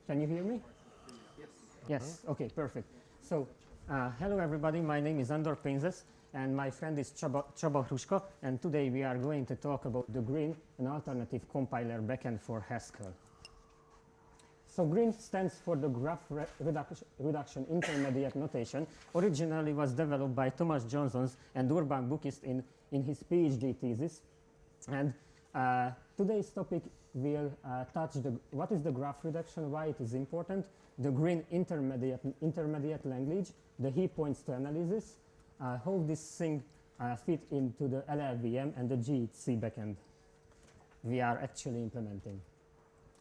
Can you hear me? Yes. Yes, okay, perfect. So, hello everybody, my name is Andor Pénzes, and my friend is Csaba Hruska, and today we are going to talk about the GRIN, an alternative compiler backend for Haskell. So GRIN stands for the Graph Reduction Intermediate Notation. Originally was developed by Thomas Johnson and Urban Bookist in his PhD thesis. And today's topic will touch what is the graph reduction, why it is important, the GRIN intermediate language, the he points to analysis, how this thing fit into the LLVM and the GHC backend we are actually implementing.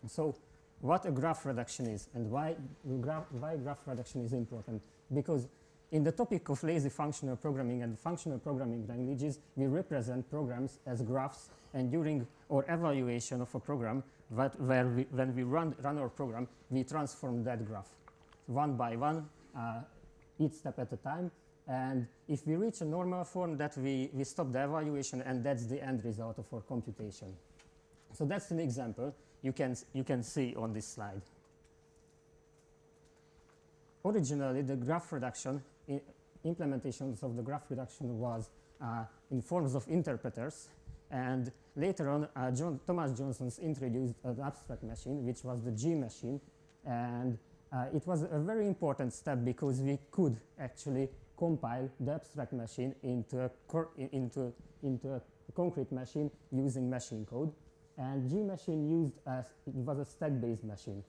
So what a graph reduction is and why graph reduction is important. Because in the topic of lazy functional programming and functional programming languages, we represent programs as graphs, and during our evaluation of a program, when we run our program, we transform that graph one by one, each step at a time. And if we reach a normal form, that we stop the evaluation, and that's the end result of our computation. So that's an example you can see on this slide. Originally, the graph reduction implementations of the graph reduction was in forms of interpreters, and later on Thomas Johnson introduced an abstract machine, which was the G machine, and it was a very important step because we could actually compile the abstract machine into a concrete machine using machine code. And G machine was a stack-based machine.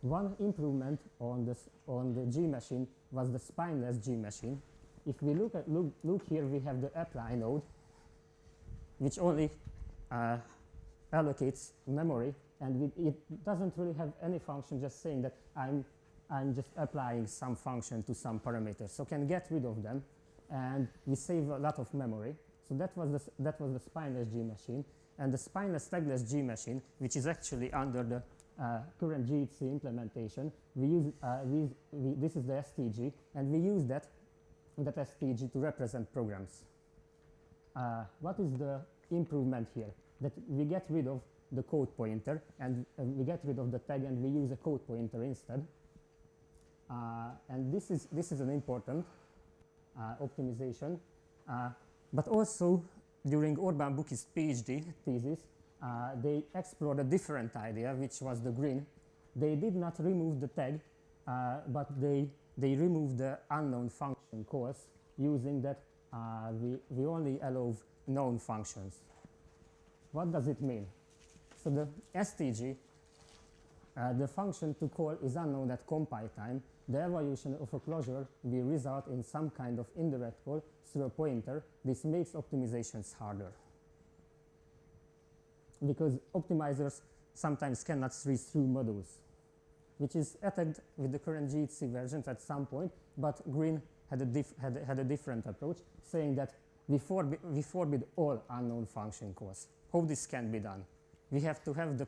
One improvement on the G machine was the spineless G machine. If we look here, we have the apply node, which only allocates memory, and it doesn't really have any function, just saying that I'm just applying some function to some parameters. So can get rid of them, and we save a lot of memory. So that was the spineless G machine. And the spineless tagless G machine, which is actually under the current GHC implementation, this is the STG, and we use that STG to represent programs. What is the improvement here? That we get rid of the code pointer, and we get rid of the tag, and we use a code pointer instead. And this is an important optimization. But also, during Urban Bookist's PhD thesis, they explored a different idea, which was the GRIN. They did not remove the tag, but they removed the unknown function calls, using that we only allow known functions. What does it mean? So the STG, the function to call is unknown at compile time. The evaluation of a closure will result in some kind of indirect call through a pointer. This makes optimizations harder, because optimizers sometimes cannot read through modules, which is attacked with the current GHC versions at some point, but GRIN had a different approach, saying that we forbid all unknown function calls. How this can be done? We have to have the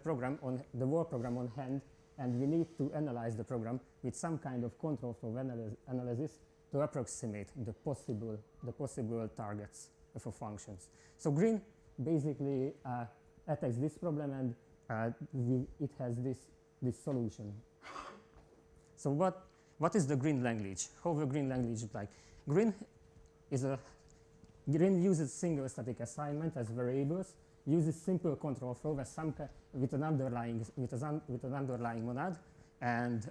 whole program on hand, and we need to analyze the program with some kind of control flow analysis to approximate the possible targets of functions. So GRIN basically attacks this problem, and it has this solution. So what is the GRIN language? How the GRIN language is like? GRIN uses single static assignment as variables, uses simple control flow with an underlying monad, and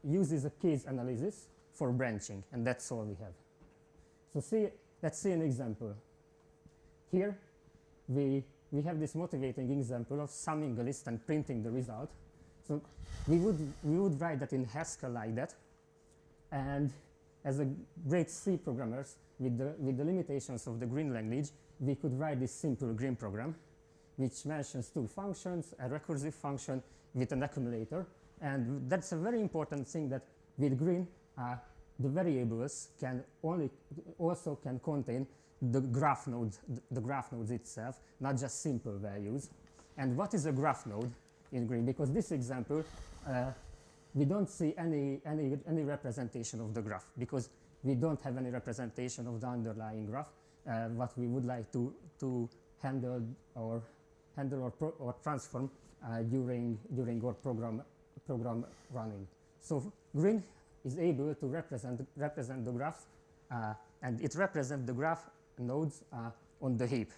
uses a case analysis for branching, and that's all we have. So let's see an example. Here we have this motivating example of summing a list and printing the result. So we would write that in Haskell like that, and as a great C programmers with the limitations of the GRIN language, we could write this simple GRIN program, which mentions two functions, a recursive function with an accumulator. And that's a very important thing, that with GRIN, the variables also can contain the graph nodes itself, not just simple values. And what is a graph node in GRIN? Because this example, we don't see any representation of the graph, because we don't have any representation of the underlying graph. What we would like to handle or transform during our program running. So GRIN is able to represent the graphs, and it represents the graph nodes on the heap.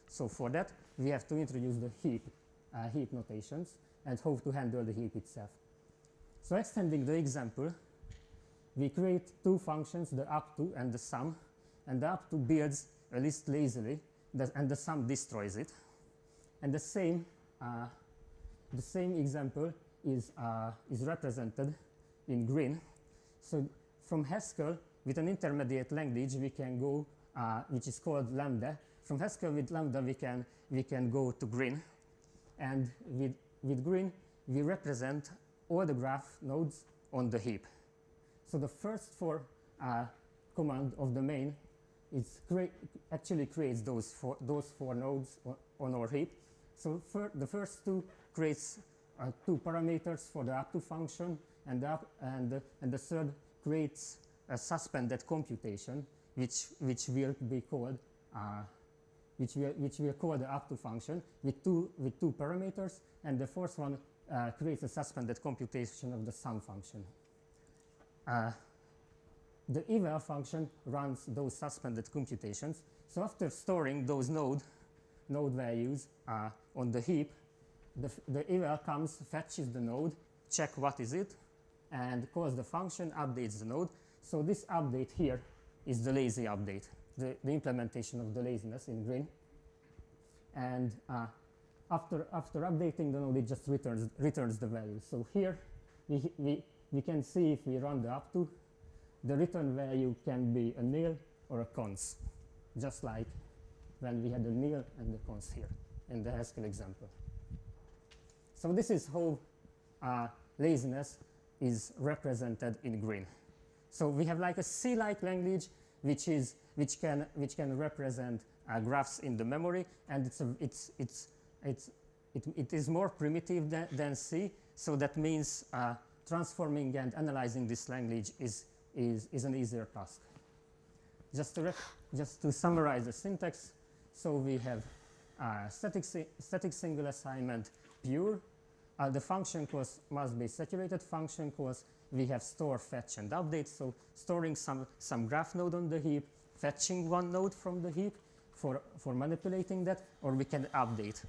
So for that, we have to introduce the heap notations and how to handle the heap itself. So extending the example, we create two functions, the up2 and the sum, and the up2 builds a list lazily, and the sum destroys it. And the same example is represented in GRIN. So from Haskell, with an intermediate language, we can go, which is called lambda. From Haskell with lambda, we can go to GRIN, and with GRIN, we represent all the graph nodes on the heap. So the first four command of the main actually creates those four nodes on our heap. So the first two creates two parameters for the up2 function, and the third creates a suspended computation, which will be called which will call the up2 function with two parameters, and the fourth one creates a suspended computation of the sum function. The eval function runs those suspended computations. So after storing those node values on the heap, the eval comes, fetches the node, check what is it, and calls the function, updates the node. So this update here is the lazy update, the implementation of the laziness in GRIN. And after updating the node, it just returns the value. So here we can see if we run the up2, the return value can be a nil or a cons, just like when we had a nil and the cons here in the Haskell example. So this is how laziness is represented in GRIN. So we have like a C-like language which can represent graphs in the memory, and it is more primitive than C. So that means transforming and analyzing this language is an easier task. Just to summarize the syntax, so we have static single assignment pure. The function calls must be saturated function calls. We have store, fetch, and update. So storing some graph node on the heap, fetching one node from the heap for manipulating that, or we can update.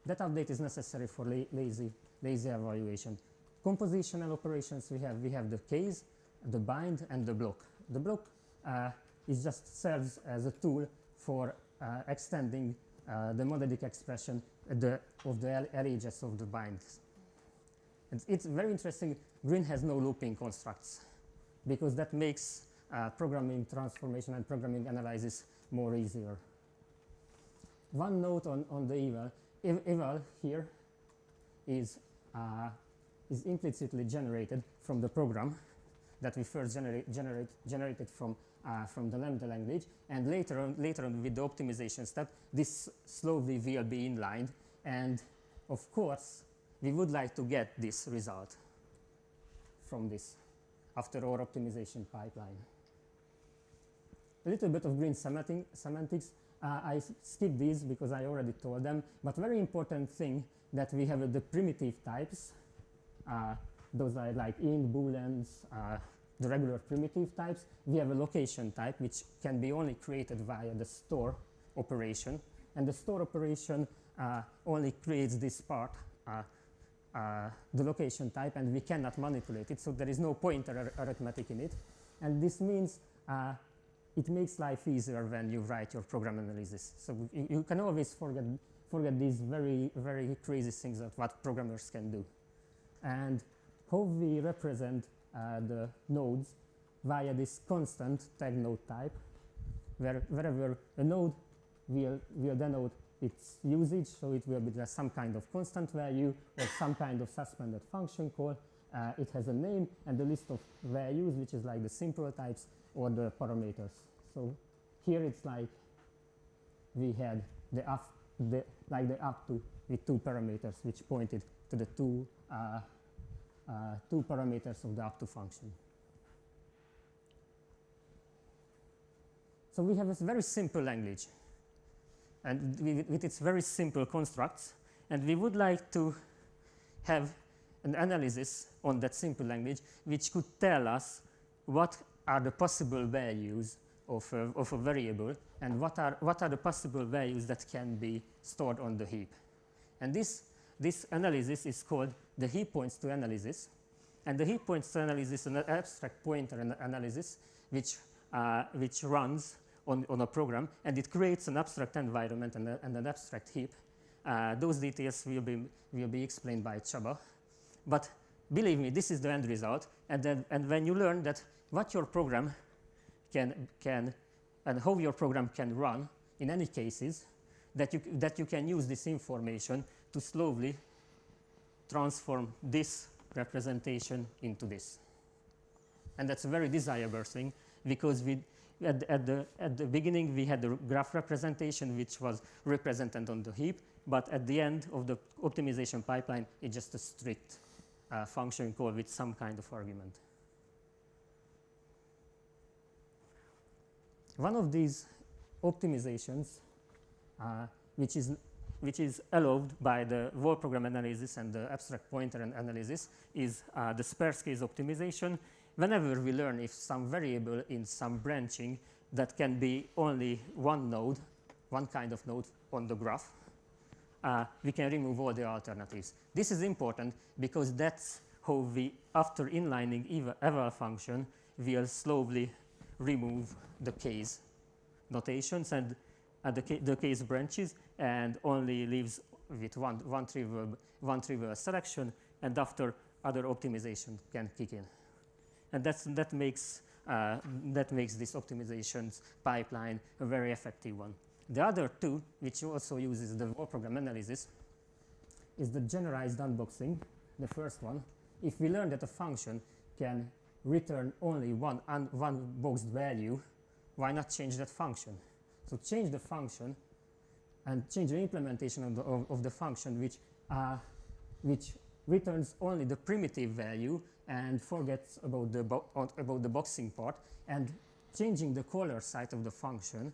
That update is necessary for lazy evaluation. Compositional operations, we have the case, the bind, and the block. The block just serves as a tool for extending the monadic expression of the edges of the binds. And it's very interesting. GRIN has no looping constructs because that makes programming transformation and programming analysis more easier. One note on the eval. Eval here is implicitly generated from the program that we first generated from the lambda language, and later on with the optimization step, this slowly will be inlined, and of course we would like to get this result from this after our optimization pipeline. A little bit of GRIN semantics. I skipped these because I already told them, but very important thing that we have the primitive types. Those are like int, booleans, the regular primitive types. We have a location type which can be only created via the store operation, and the store operation only creates this part, the location type, and we cannot manipulate it, so there is no pointer arithmetic in it. And this means it makes life easier when you write your program analysis. So you can always forget these very, very crazy things that what programmers can do. And how we represent the nodes via this constant tag node type, wherever a node will denote its usage, so it will be some kind of constant value or some kind of suspended function call. It has a name and a list of values, which is like the simple types or the parameters. So here it's like we had the up to with two parameters, which pointed to the two parameters of the up to function. So we have this very simple language, and with its very simple constructs, and we would like to have an analysis on that simple language which could tell us what are the possible values of a variable and what are the possible values that can be stored on the heap. And this analysis is called the heap points to analysis. And the heap points to analysis is an abstract pointer analysis which runs on a program, and it creates an abstract environment and an abstract heap. Those details will be explained by Csaba. But believe me, this is the end result. And when you learn that what your program can and how your program can run in any cases, that you can use this information to slowly transform this representation into this. And that's a very desirable thing, because at the beginning we had the graph representation which was represented on the heap, but at the end of the optimization pipeline it's just a strict function call with some kind of argument. One of these optimizations which is allowed by the whole program analysis and the abstract pointer analysis is the sparse case optimization. Whenever we learn if some variable in some branching that can be only one node, one kind of node on the graph, we can remove all the alternatives. This is important because that's how we, after inlining eval function, we'll slowly remove the case notations and the case branches, and only leaves with one trivial selection, and after other optimization can kick in. And that makes this optimizations pipeline a very effective one. The other two, which also uses the whole program analysis, is the generalized unboxing, the first one. If we learn that a function can return only one boxed value, why not change that function? So change the function and change the implementation of the function which returns only the primitive value and forgets about the boxing part, and changing the caller side of the function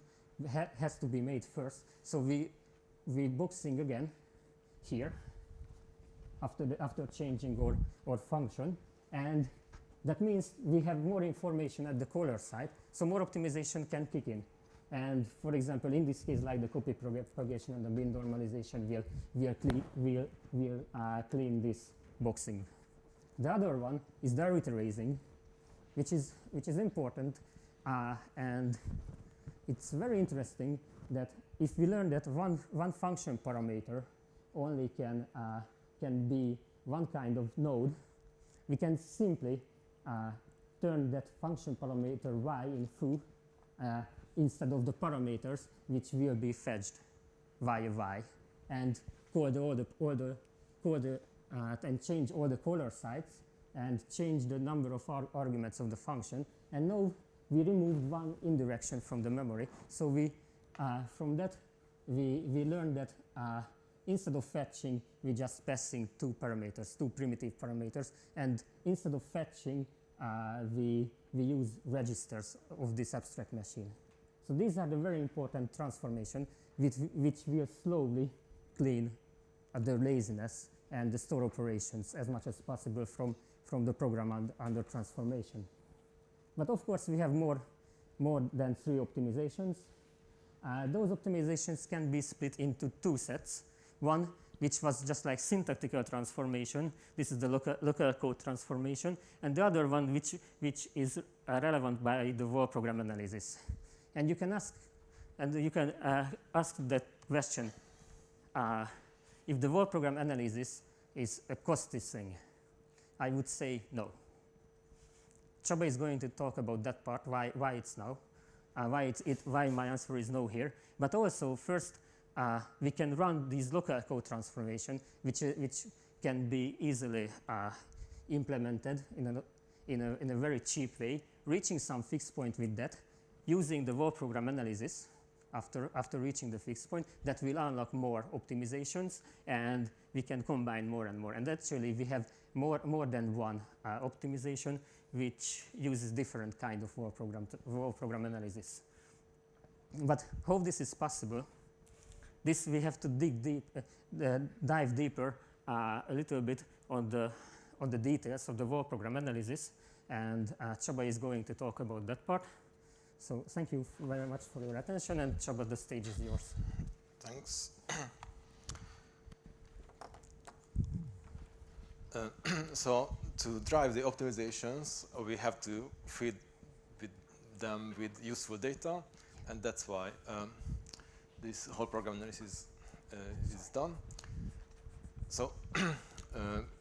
has to be made first. So we boxing again here after changing our function, and that means we have more information at the caller side, so more optimization can kick in. And for example, in this case, like the copy propagation and the bin normalization will clean this boxing. The other one is direct erasing, which is important, and it's very interesting that if we learn that one function parameter only can be one kind of node, we can simply turn that function parameter y in foo instead of the parameters which will be fetched via y, and and change all the caller sides and change the number of arguments of the function. And now we removed one indirection from the memory. So from that we learned that instead of fetching, we just passing two primitive parameters, and instead of fetching, we use registers of this abstract machine. So these are the very important transformation which will slowly clean the laziness and the store operations as much as possible from the program under transformation. But of course we have more than 3 optimizations. Those optimizations can be split into 2 sets. One which was just like syntactical transformation. This is the local code transformation, and the other one which is relevant by the whole program analysis. And you can ask that question: if the whole program analysis is a costly thing, I would say no. Csaba is going to talk about that part, why it's no, why my answer is no here. But also, first, we can run these local code transformation, which can be easily implemented in a very cheap way, reaching some fixed point with that, using the whole program analysis after reaching the fixed point. That will unlock more optimizations, and we can combine more and more. And actually, we have more than one optimization which uses different kind of whole program analysis. But how this is possible? This we have to dive deeper a little bit on on the details of the whole program analysis, and Csaba is going to talk about that part. So thank you very much for your attention, and Csaba, the stage is yours. Thanks. So to drive the optimizations, we have to feed them with useful data, and that's why this whole program analysis is done. So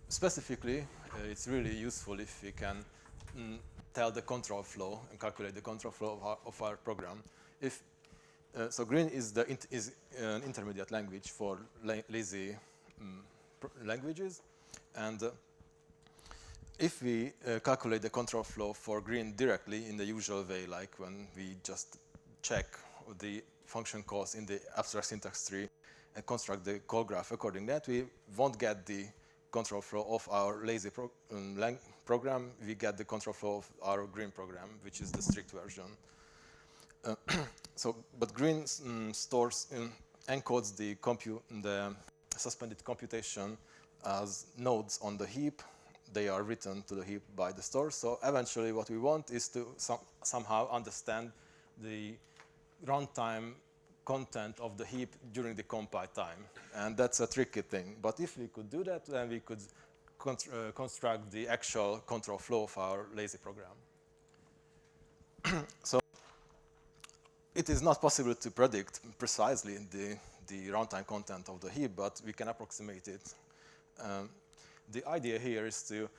specifically, it's really useful if we can tell the control flow and calculate the control flow of our program. So GRIN is an intermediate language for lazy languages, and if we calculate the control flow for GRIN directly in the usual way, like when we just check the function calls in the abstract syntax tree and construct the call graph according to that, we won't get the control flow of our lazy program. We get the control flow of our GRIN program, which is the strict version. But GRIN encodes the suspended computation as nodes on the heap. They are written to the heap by the store. So eventually what we want is to somehow understand the runtime content of the heap during the compile time. And that's a tricky thing. But if we could do that, then we could construct the actual control flow of our lazy program. So it is not possible to predict precisely the runtime content of the heap, but we can approximate it. The idea here is to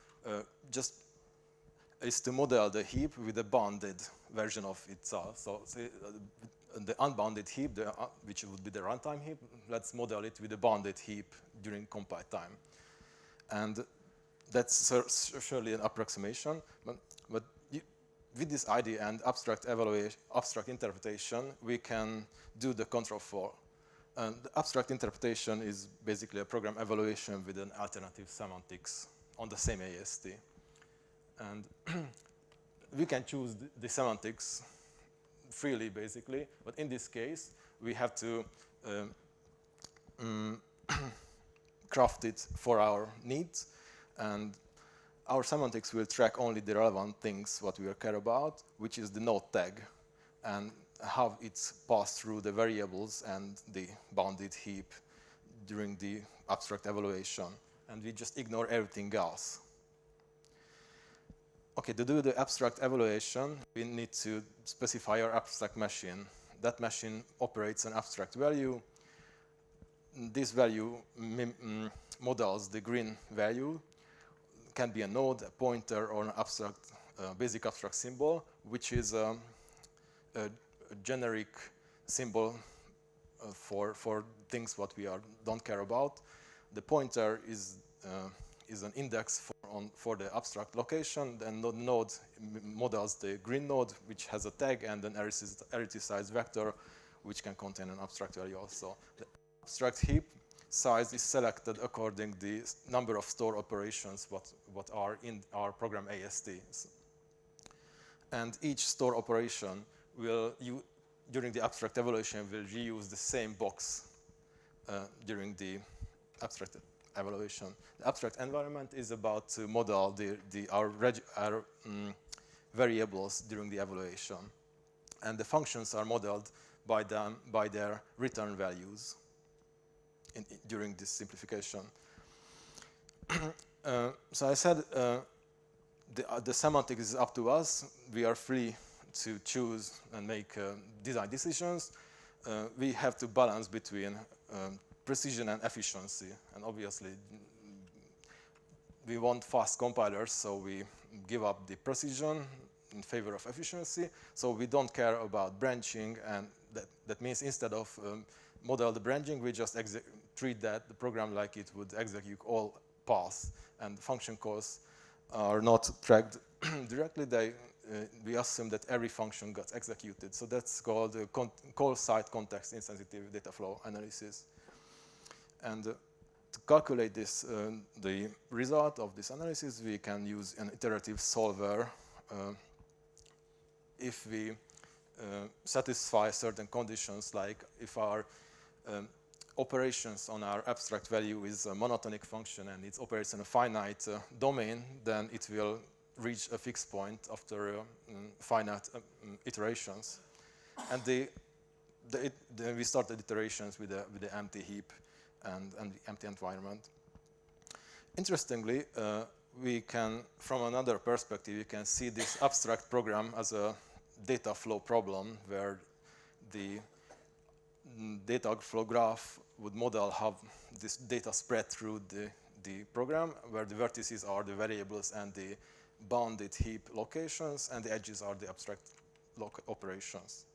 model the heap with a bounded version of itself. So the unbounded heap, which would be the runtime heap, let's model it with a bounded heap during compile time. And that's surely an approximation, but with this idea and abstract interpretation, we can do the control flow. And the abstract interpretation is basically a program evaluation with an alternative semantics on the same AST. And we can choose the semantics freely, basically, but in this case, we have to craft it for our needs, and our semantics will track only the relevant things what we care about, which is the node tag, and how it's passed through the variables and the bounded heap during the abstract evaluation. And we just ignore everything else. Okay, to do the abstract evaluation, we need to specify our abstract machine. That machine operates an abstract value. This value models the GRIN value. It can be a node, a pointer, or an abstract, basic abstract symbol, which is a generic symbol for things what we don't care about. The pointer is an index for the abstract location, and the node models the GRIN node, which has a tag and an arity size vector, which can contain an abstract value also. The abstract heap size is selected according to the number of store operations what are in our program AST. And each store operation during the abstract evaluation will reuse the same box during the abstract evaluation. The abstract environment is about to model our variables during the evaluation, and the functions are modeled by their return values during this simplification. So I said the semantics is up to us. We are free to choose and make design decisions. We have to balance between precision and efficiency, and obviously we want fast compilers, so we give up the precision in favor of efficiency. So we don't care about branching, and that means instead of model the branching, we just treat the program like it would execute all paths, and function calls are not tracked directly. We assume that every function got executed. So that's called call site context insensitive data flow analysis. And to calculate this, the result of this analysis, we can use an iterative solver if we satisfy certain conditions, like if our operations on our abstract value is a monotonic function and it operates in a finite domain, then it will reach a fixed point after finite iterations. And we started iterations with the empty heap and the empty environment. Interestingly, we can, from another perspective, you can see this abstract program as a data flow problem where the data flow graph would model how this data spread through the program, where the vertices are the variables and the bounded heap locations, and the edges are the abstract operations.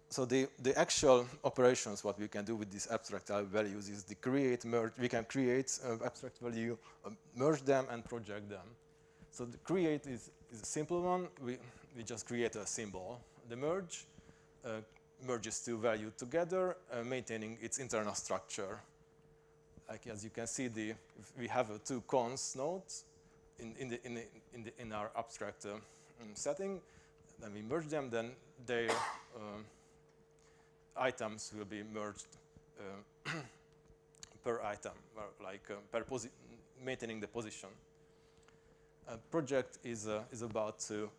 So the actual operations, what we can do with these abstract values is the create, merge. We can create abstract value, merge them, and project them. So the create is a simple one. We just create a symbol. The merge merges two values together, maintaining its internal structure. Like as you can see, we have two cons nodes in our abstract setting. Then we merge them. Then their items will be merged per item, maintaining the position. Project is about to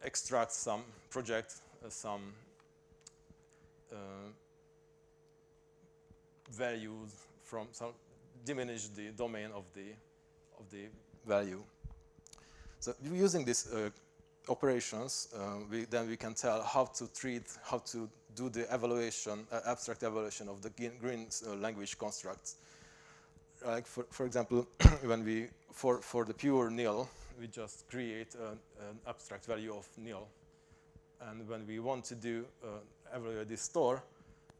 extract some values from diminish the domain of the value. So using these operations, then we can tell how to do the evaluation, abstract evaluation of the GRIN language constructs. Like for example, when for the pure nil, we just create an abstract value of nil. And when we want to do evaluate the store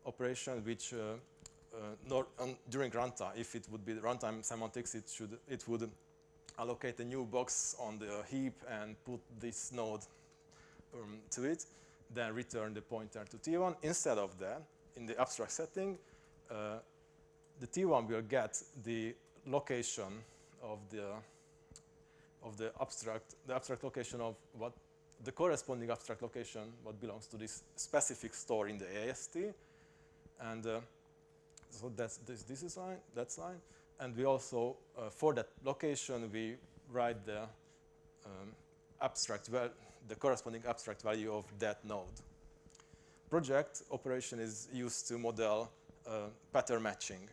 operation, which during runtime, if it would be the runtime semantics, it would allocate a new box on the heap and put this node to it, then return the pointer to T1. Instead of that, in the abstract setting, the T1 will get the location of the abstract location of what the corresponding abstract location what belongs to this specific store in the AST, and so this is line, that's line, and we also for that location we write the corresponding abstract value of that node. Project operation is used to model pattern matching.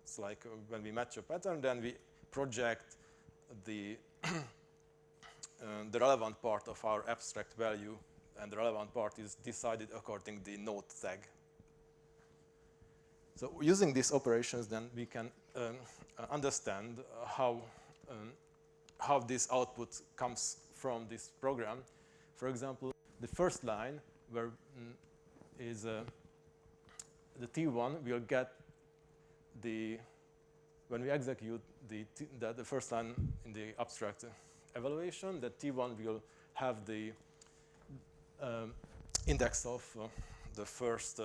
It's like when we match a pattern, then we project the relevant part of our abstract value, and the relevant part is decided according to the node tag. So using these operations, then we can understand how this output comes from this program. For example, the first line where is the T1 will get when we execute the first line in the abstract evaluation, the T1 will have the index of the first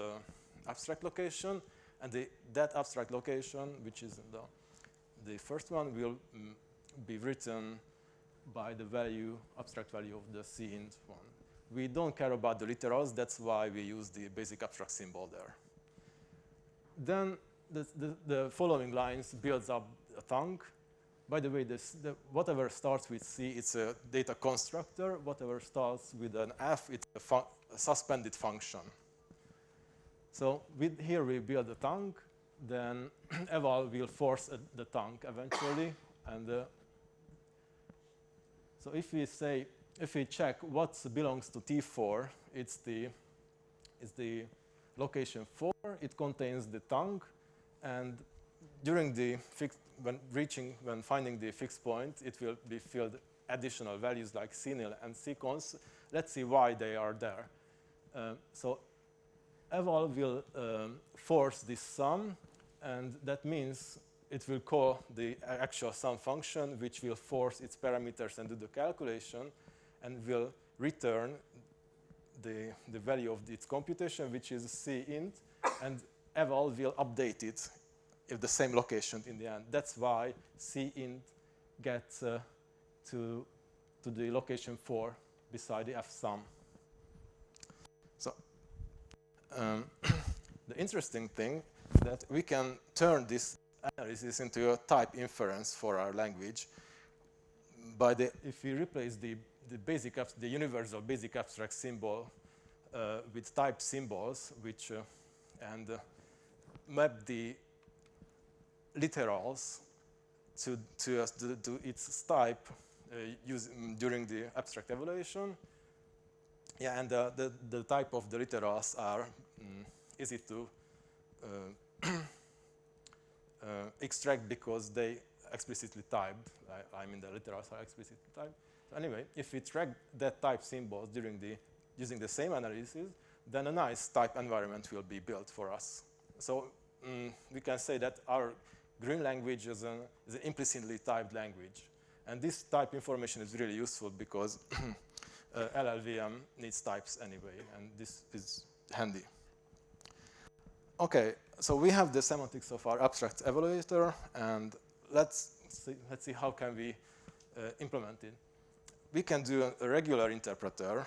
abstract location, and that abstract location, which is the first one, will be written by the abstract value of the cint one. We don't care about the literals, that's why we use the basic abstract symbol there. Then the following lines builds up a tongue. By the way, whatever starts with C, it's a data constructor. Whatever starts with an F, it's a suspended function. So here we build a tongue, then eval will force the tongue eventually. And so if we check what belongs to T4, it's the location 4. It contains the tongue, and during when finding the fixed point, it will be filled additional values like CNIL and CCons. Let's see why they are there. So eval will force this sum, and that means it will call the actual sum function, which will force its parameters and do the calculation, and will return the value of its computation, which is cint, and eval will update it if the same location in the end. That's why cint gets to the location 4 beside the f sum. So the interesting thing that we can turn this analysis into a type inference for our language if we replace the universal basic abstract symbol with type symbols, and map the literals to its type during the abstract evaluation. Yeah, and the type of the literals are easy to extract because they explicitly typed. I mean, the literals are explicitly typed. So anyway, if we track that type symbols using the same analysis, then a nice type environment will be built for us. So we can say that our GRIN language is an implicitly typed language. And this type information is really useful because LLVM needs types anyway, and this is handy. Okay, so we have the semantics of our abstract evaluator, and let's see how can we implement it. We can do a regular interpreter,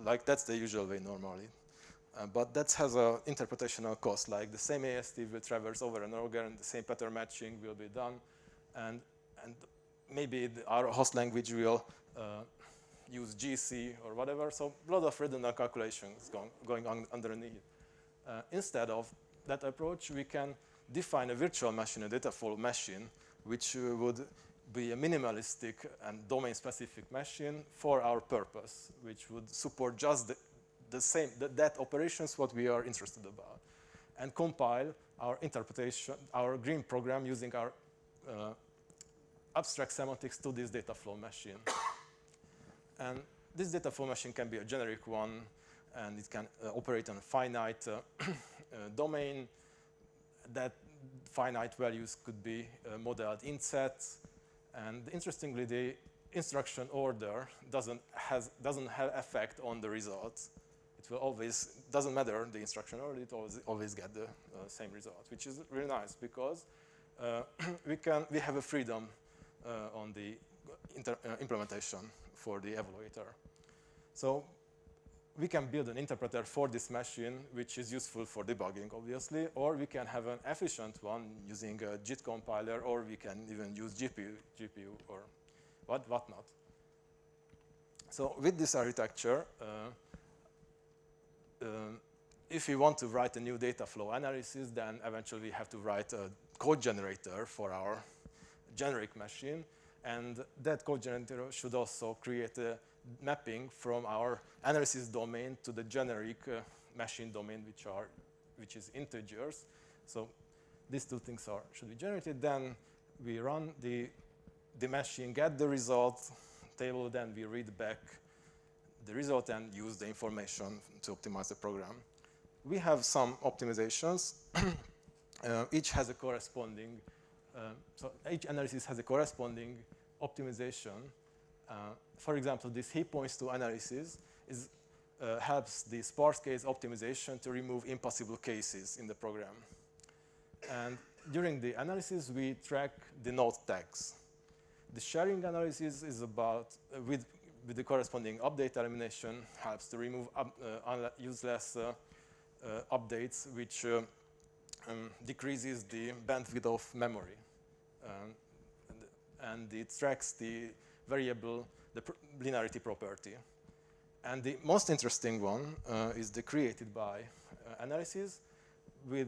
like that's the usual way normally, but that has an interpretational cost, like the same AST will traverse over and over again, the same pattern matching will be done, and maybe our host language will use GC or whatever, so a lot of redundant calculations going on underneath. Instead of that approach, we can define a virtual machine, a data flow machine, which would be a minimalistic and domain-specific machine for our purpose, which would support just that operations what we are interested about, and compile our interpretation, our GRIN program using our abstract semantics to this data flow machine. And this data flow machine can be a generic one, and it can operate on a finite domain. That finite values could be modeled in sets. And interestingly, the instruction order doesn't have effect on the results. It will always, doesn't matter the instruction order, it always get the same result, which is really nice because we have a freedom on the implementation for the evaluator. So we can build an interpreter for this machine, which is useful for debugging, obviously, or we can have an efficient one using a JIT compiler, or we can even use GPU or whatnot. So with this architecture, if we want to write a new data flow analysis, then eventually we have to write a code generator for our generic machine, and that code generator should also create a mapping from our analysis domain to the generic machine domain, which is integers. So these two things should be generated. Then we run the machine, get the result table, then we read back the result and use the information to optimize the program. We have some optimizations. Each has a corresponding, so each analysis has a corresponding optimization. For example, this he points to analysis helps the sparse case optimization to remove impossible cases in the program. And during the analysis, we track the node tags. The sharing analysis is about, with the corresponding update elimination, helps to remove useless updates, which decreases the bandwidth of memory. And it tracks the variable, the linearity property. And the most interesting one is the created by analysis, which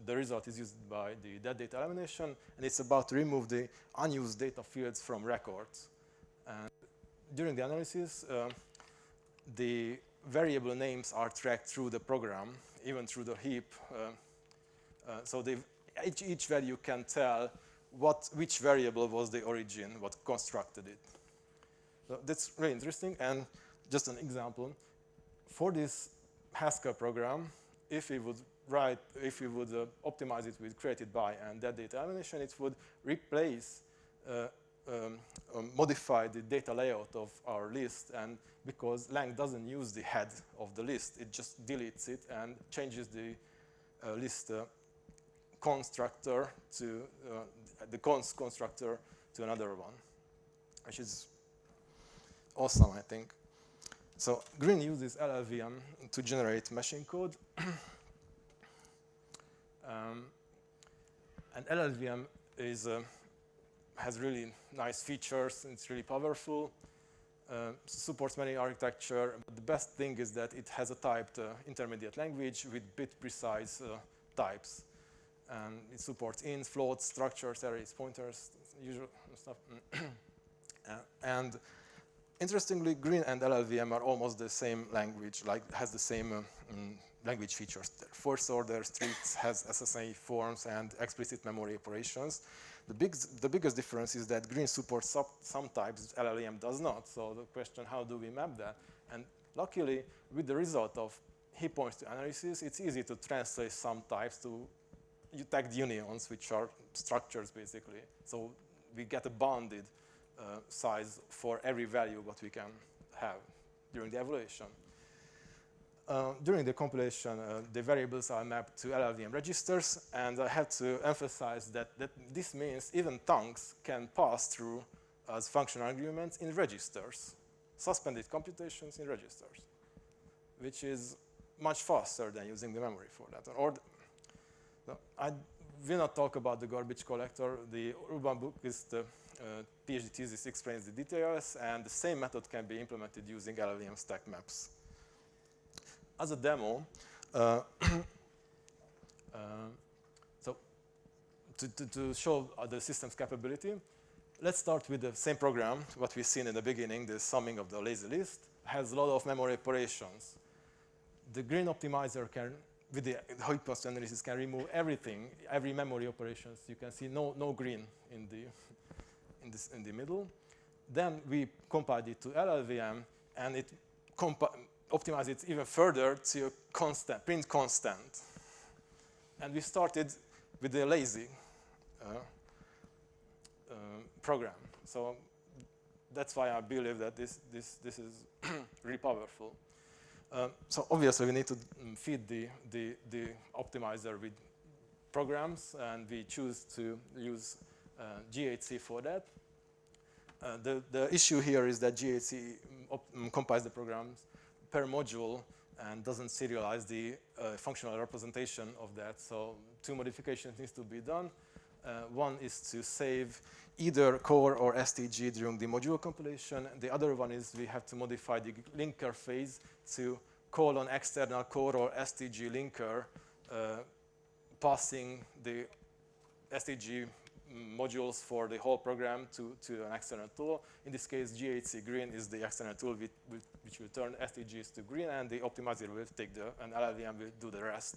the result is used by the dead data elimination, and it's about to remove the unused data fields from records. And during the analysis, the variable names are tracked through the program, even through the heap. So each value can tell which variable was the origin, what constructed it. So that's really interesting. And just an example, for this Haskell program, if we would optimize it with created by and dead data elimination, it would replace, modify the data layout of our list, and because lang doesn't use the head of the list, it just deletes it and changes the list constructor to the cons constructor to another one, which is awesome, I think. So GRIN uses LLVM to generate machine code. And LLVM has really nice features. It's really powerful. Supports many architecture. But the best thing is that it has a typed intermediate language with bit-precise types. And it supports ints, floats, structures, arrays, pointers, usual stuff. And interestingly, GRIN and LLVM are almost the same language, has the same language features. First order streets has SSA forms and explicit memory operations. The biggest difference is that GRIN supports some types, LLVM does not. So the question, how do we map that? And luckily, with the result of heap points to analysis, it's easy to translate some types to tagged unions, which are structures basically. So we get a bounded size for every value what we can have during the evaluation. During the compilation, the variables are mapped to LLVM registers, and I have to emphasize that this means even tongues can pass through as function arguments in registers, suspended computations in registers, which is much faster than using the memory for that. I will not talk about the garbage collector. The Urban book is the PhD thesis explains the details, and the same method can be implemented using LLVM stack maps. As a demo, so to show the system's capability, let's start with the same program, what we've seen in the beginning, the summing of the lazy list, has a lot of memory operations. The GRIN optimizer can, with the heap points to analysis, can remove everything, every memory operations. You can see no GRIN in the middle. Then we compiled it to LLVM, and it optimized it even further to a constant, print constant. And we started with the lazy program. So that's why I believe that this is really powerful. So obviously we need to feed the optimizer with programs, and we choose to use GHC for that. The issue here is that GHC compiles the programs per module and doesn't serialize the functional representation of that. So two modifications need to be done. One is to save either core or STG during the module compilation. The other one is we have to modify the linker phase to call on external core or STG linker, passing the STG modules for the whole program to an external tool. In this case, GHC GRIN is the external tool which will turn STGs to GRIN, and the optimizer will take and LLVM will do the rest.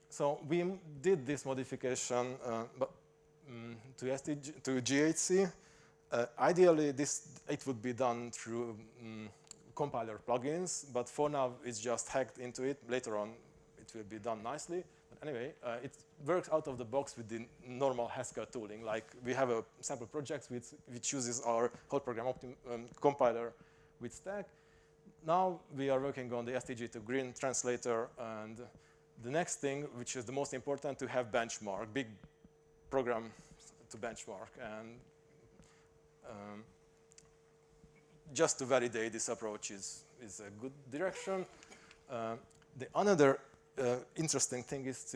So we did this modification to GHC. Ideally, it would be done through compiler plugins, but for now it's just hacked into it. Later on, it will be done nicely. But anyway, it works out of the box with the normal Haskell tooling. Like we have a sample project which uses our whole program compiler with stack. Now we are working on the STG to GRIN translator, and the next thing, which is the most important, to have benchmark, big program to benchmark, and just to validate this approach is a good direction. The another interesting thing is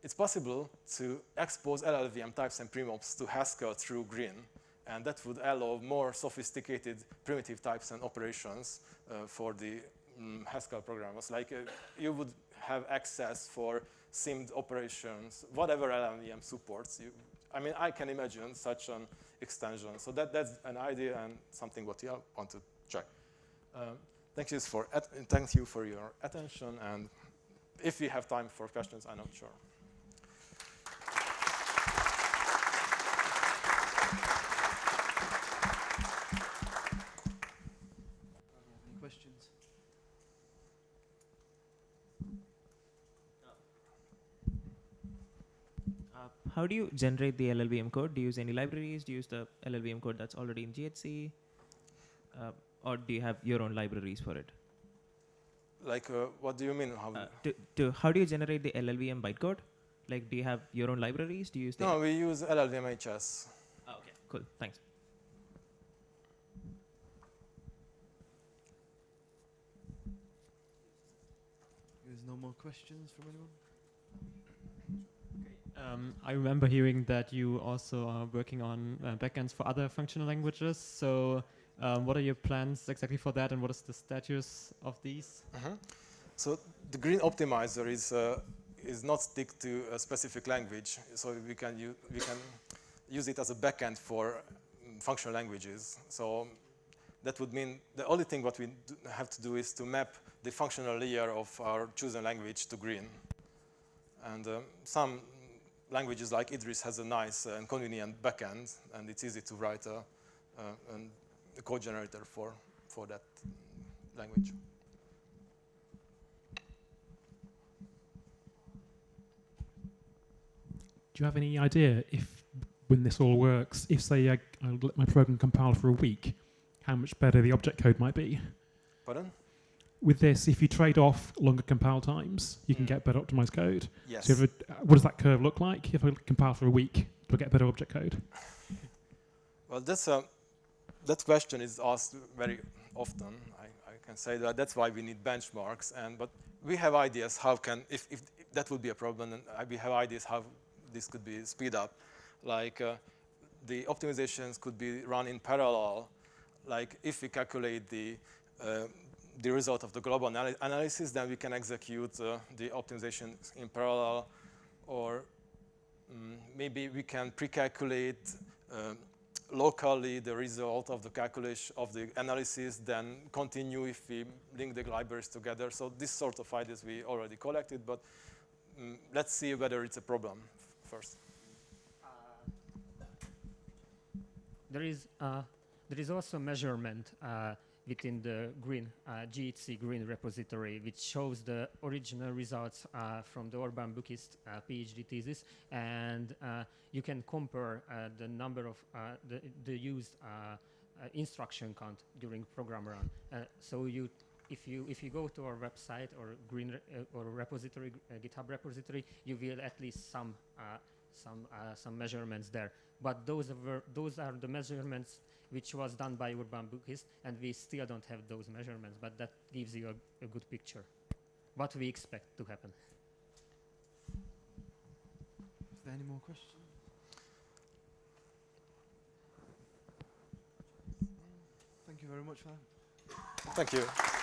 it's possible to expose LLVM types and primops to Haskell through GRIN, and that would allow more sophisticated primitive types and operations for the Haskell programmers. Like you would have access for SIMD operations, whatever LLVM supports. I mean, I can imagine such an extension. So that's an idea and something what you want to check. Thank you for your attention, and if we have time for questions, I'm not sure. Any questions? How do you generate the LLVM code? Do you use any libraries? Do you use the LLVM code that's already in GHC? Or do you have your own libraries for it? Like, what do you mean? How do you generate the LLVM bytecode? Like, do you have your own libraries? Do you use No, we use LLVM HS. Oh, okay, cool, thanks. no more questions from anyone? I remember hearing that you also are working on backends for other functional languages. So what are your plans exactly for that, and what is the status of these? So the GRIN optimizer is not stick to a specific language. So we can use it as a backend for functional languages. So that would mean the only thing what we have to do is to map the functional layer of our chosen language to GRIN. And some languages like Idris has a nice and convenient backend, and it's easy to write a code generator for that language. Do you have any idea if, when this all works, if say I let my program compile for a week, how much better the object code might be? Pardon? With this, if you trade off longer compile times, you can get better optimized code. Yes. So what does that curve look like? If I compile for a week, do I get better object code? Well, that question is asked very often. I can say that that's why we need benchmarks. But we have ideas how can, if that would be a problem, and we have ideas how this could be speed up. Like the optimizations could be run in parallel. Like if we calculate the result of the global analysis, then we can execute the optimization in parallel, or maybe we can pre-calculate locally the result of the calculation of the analysis, then continue if we link the libraries together. So this sort of ideas we already collected, but let's see whether it's a problem first. There is also measurement within the GRIN, GHC GRIN repository, which shows the original results from the Urban Bookist PhD thesis, and you can compare the number of the used instruction count during program run. So if you go to our website or GRIN or repository, GitHub repository, you will at least some measurements there. But those are the measurements which was done by Urban Bookist, and we still don't have those measurements, but that gives you a good picture. What we expect to happen. Is there any more questions? Thank you very much for that. Thank you.